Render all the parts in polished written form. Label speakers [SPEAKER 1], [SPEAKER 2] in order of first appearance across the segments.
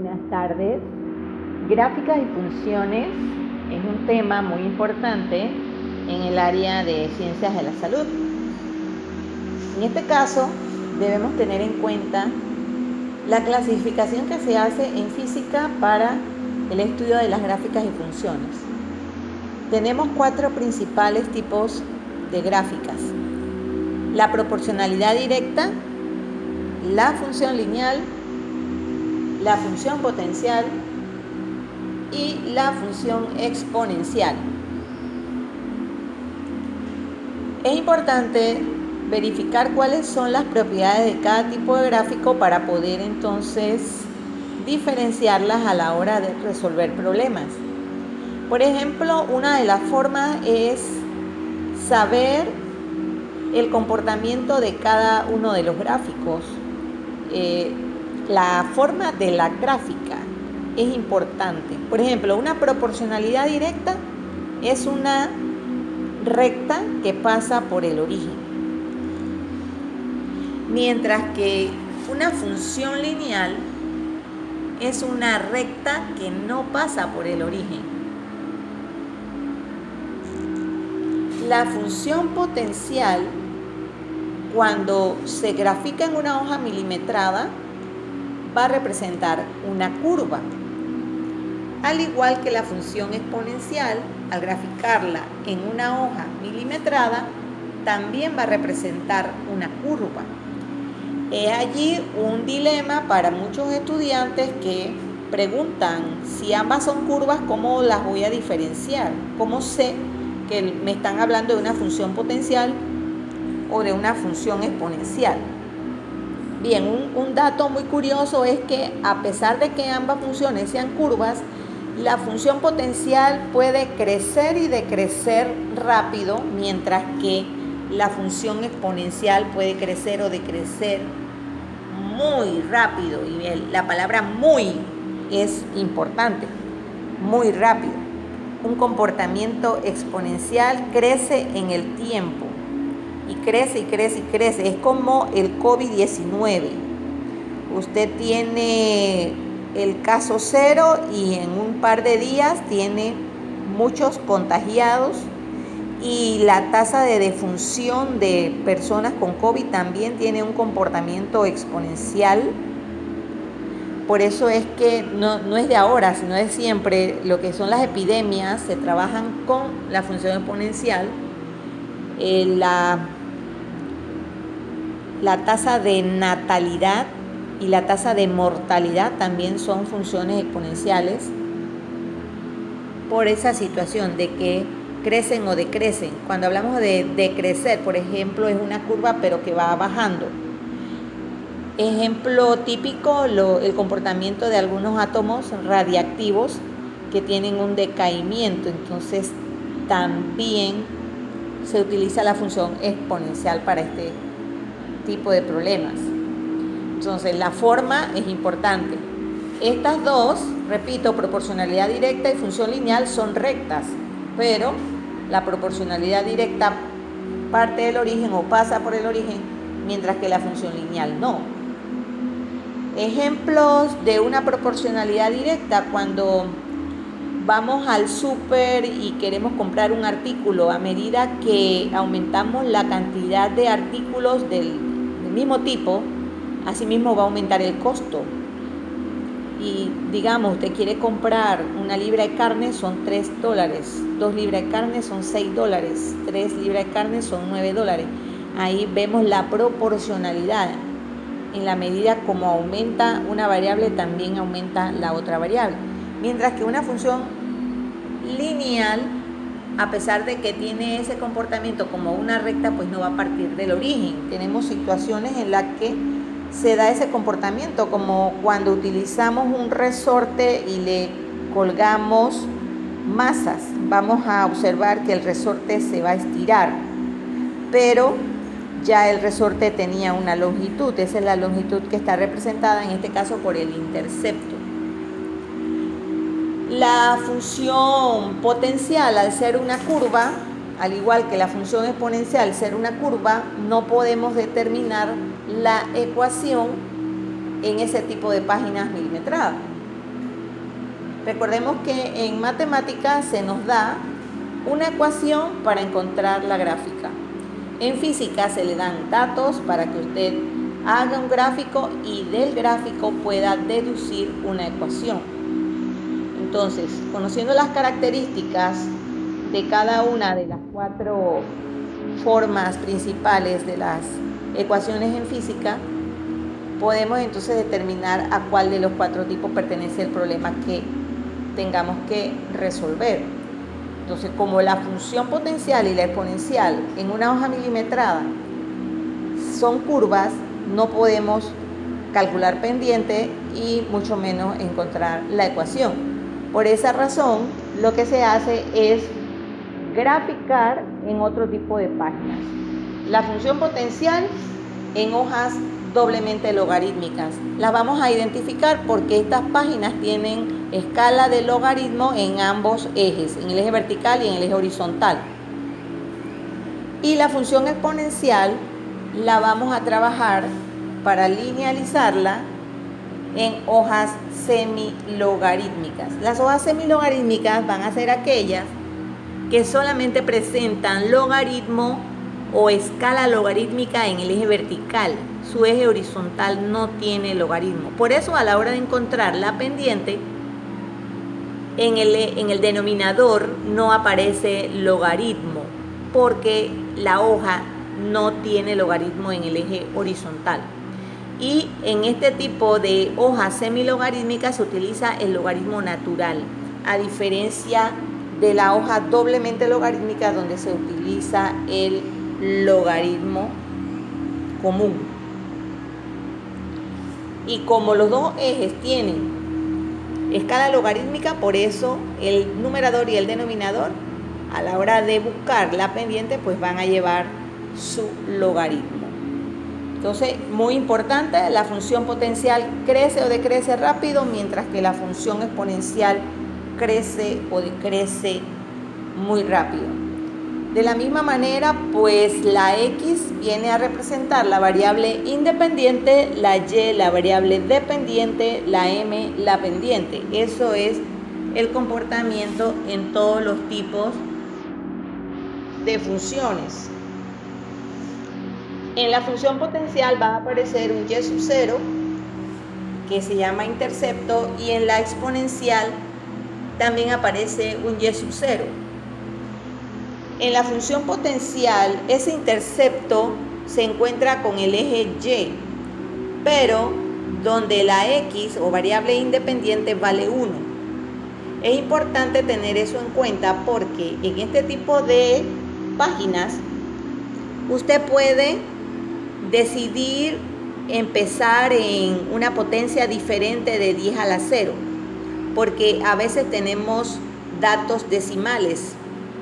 [SPEAKER 1] Buenas tardes. Gráficas y funciones es un tema muy importante en el área de ciencias de la salud. En este caso, debemos tener en cuenta la clasificación que se hace en física para el estudio de las gráficas y funciones. Tenemos 4 principales tipos de gráficas: la proporcionalidad directa, la función lineal, la función potencial y la función exponencial. Es importante verificar cuáles son las propiedades de cada tipo de gráfico para poder entonces diferenciarlas a la hora de resolver problemas. Por ejemplo, una de las formas es saber el comportamiento de cada uno de los gráficos. La forma de la gráfica es importante. Por ejemplo, una proporcionalidad directa es una recta que pasa por el origen, mientras que una función lineal es una recta que no pasa por el origen. La función potencial, cuando se grafica en una hoja milimetrada, va a representar una curva. Al igual que la función exponencial, al graficarla en una hoja milimetrada, también va a representar una curva. Es allí un dilema para muchos estudiantes que preguntan: si ambas son curvas, ¿cómo las voy a diferenciar? ¿Cómo sé que me están hablando de una función potencial o de una función exponencial? Bien, un dato muy curioso es que a pesar de que ambas funciones sean curvas, la función potencial puede crecer y decrecer rápido, mientras que la función exponencial puede crecer o decrecer muy rápido. Y la palabra muy es importante, muy rápido. Un comportamiento exponencial crece en el tiempo. Y crece y crece y crece. Es como el COVID-19. Usted tiene el caso 0 y en un par de días tiene muchos contagiados, y la tasa de defunción de personas con COVID también tiene un comportamiento exponencial. Por eso es que no es de ahora, sino de siempre. Lo que son las epidemias se trabajan con la función exponencial. La tasa de natalidad y la tasa de mortalidad también son funciones exponenciales, por esa situación de que crecen o decrecen. Cuando hablamos de decrecer, por ejemplo, es una curva pero que va bajando. Ejemplo típico, el comportamiento de algunos átomos radiactivos que tienen un decaimiento. Entonces también se utiliza la función exponencial para este tipo de problemas. Entonces la forma es importante. Estas dos, repito, proporcionalidad directa y función lineal, son rectas, pero la proporcionalidad directa parte del origen o pasa por el origen, mientras que la función lineal no. Ejemplos de una proporcionalidad directa: cuando vamos al súper y queremos comprar un artículo, a medida que aumentamos la cantidad de artículos del mismo tipo, asimismo va a aumentar el costo. Y digamos, usted quiere comprar una libra de carne, son $3. 2 libras de carne son $6. 3 libras de carne son $9. Ahí vemos la proporcionalidad. En la medida como aumenta una variable, también aumenta la otra variable. Mientras que una función lineal, a pesar de que tiene ese comportamiento como una recta, pues no va a partir del origen. Tenemos situaciones en las que se da ese comportamiento, como cuando utilizamos un resorte y le colgamos masas. Vamos a observar que el resorte se va a estirar, pero ya el resorte tenía una longitud. Esa es la longitud que está representada en este caso por el intercepto. La función potencial, al ser una curva, al igual que la función exponencial, al ser una curva, no podemos determinar la ecuación en ese tipo de páginas milimetradas. Recordemos que en matemáticas se nos da una ecuación para encontrar la gráfica. En física se le dan datos para que usted haga un gráfico y del gráfico pueda deducir una ecuación. Entonces, conociendo las características de cada una de las 4 formas principales de las ecuaciones en física, podemos entonces determinar a cuál de los 4 tipos pertenece el problema que tengamos que resolver. Entonces, como la función potencial y la exponencial en una hoja milimetrada son curvas, no podemos calcular pendiente y mucho menos encontrar la ecuación. Por esa razón, lo que se hace es graficar en otro tipo de páginas. La función potencial en hojas doblemente logarítmicas. Las vamos a identificar porque estas páginas tienen escala de logaritmo en ambos ejes, en el eje vertical y en el eje horizontal. Y la función exponencial la vamos a trabajar para linealizarla en hojas semilogarítmicas. Las hojas semilogarítmicas van a ser aquellas que solamente presentan logaritmo o escala logarítmica en el eje vertical. Su eje horizontal no tiene logaritmo. Por eso, a la hora de encontrar la pendiente, en el denominador no aparece logaritmo, porque la hoja no tiene logaritmo en el eje horizontal. Y en este tipo de hojas semilogarítmicas se utiliza el logaritmo natural, a diferencia de la hoja doblemente logarítmica donde se utiliza el logaritmo común. Y como los dos ejes tienen escala logarítmica, por eso el numerador y el denominador a la hora de buscar la pendiente pues van a llevar su logaritmo. Entonces, muy importante, la función potencial crece o decrece rápido, mientras que la función exponencial crece o decrece muy rápido. De la misma manera, pues la X viene a representar la variable independiente, la Y la variable dependiente, la M la pendiente. Eso es el comportamiento en todos los tipos de funciones. En la función potencial va a aparecer un Y sub 0 que se llama intercepto, y en la exponencial también aparece un Y sub 0. En la función potencial, ese intercepto se encuentra con el eje Y, pero donde la X o variable independiente vale 1. Es importante tener eso en cuenta porque en este tipo de páginas usted puede decidir empezar en una potencia diferente de 10 a la 0, porque a veces tenemos datos decimales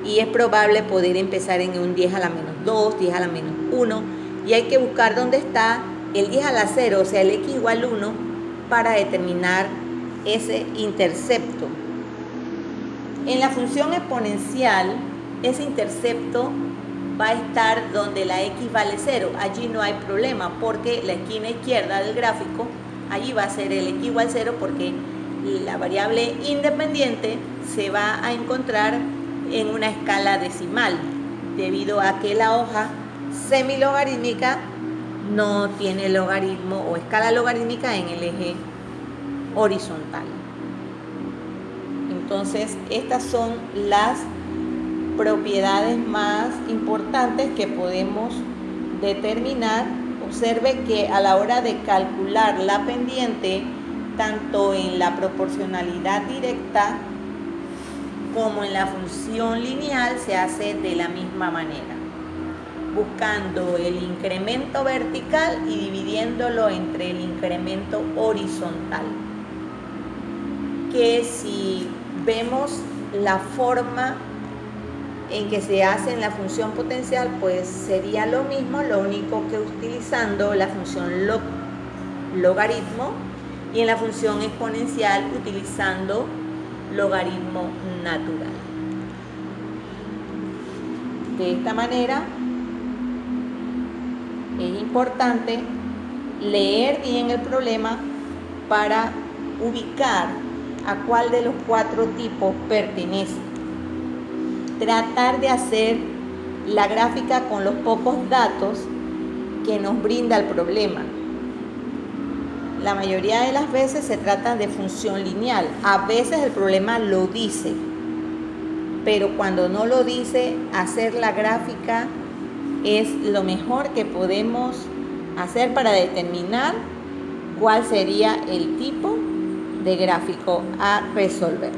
[SPEAKER 1] y es probable poder empezar en un 10 a la menos 2, 10 a la menos 1, y hay que buscar dónde está el 10 a la 0, o sea, el X igual 1, para determinar ese intercepto. En la función exponencial, ese intercepto va a estar donde la X vale 0. Allí no hay problema porque la esquina izquierda del gráfico, allí va a ser el X igual 0 porque la variable independiente se va a encontrar en una escala decimal, debido a que la hoja semilogarítmica no tiene logaritmo o escala logarítmica en el eje horizontal. Entonces, estas son las propiedades más importantes que podemos determinar. Observe que a la hora de calcular la pendiente, tanto en la proporcionalidad directa como en la función lineal, se hace de la misma manera, buscando el incremento vertical y dividiéndolo entre el incremento horizontal, que si vemos la forma en que se hace en la función potencial, pues sería lo mismo, lo único que utilizando la función logaritmo, y en la función exponencial utilizando logaritmo natural. De esta manera es importante leer bien el problema para ubicar a cuál de los 4 tipos pertenece. Tratar de hacer la gráfica con los pocos datos que nos brinda el problema. La mayoría de las veces se trata de función lineal. A veces el problema lo dice, pero cuando no lo dice, hacer la gráfica es lo mejor que podemos hacer para determinar cuál sería el tipo de gráfico a resolver.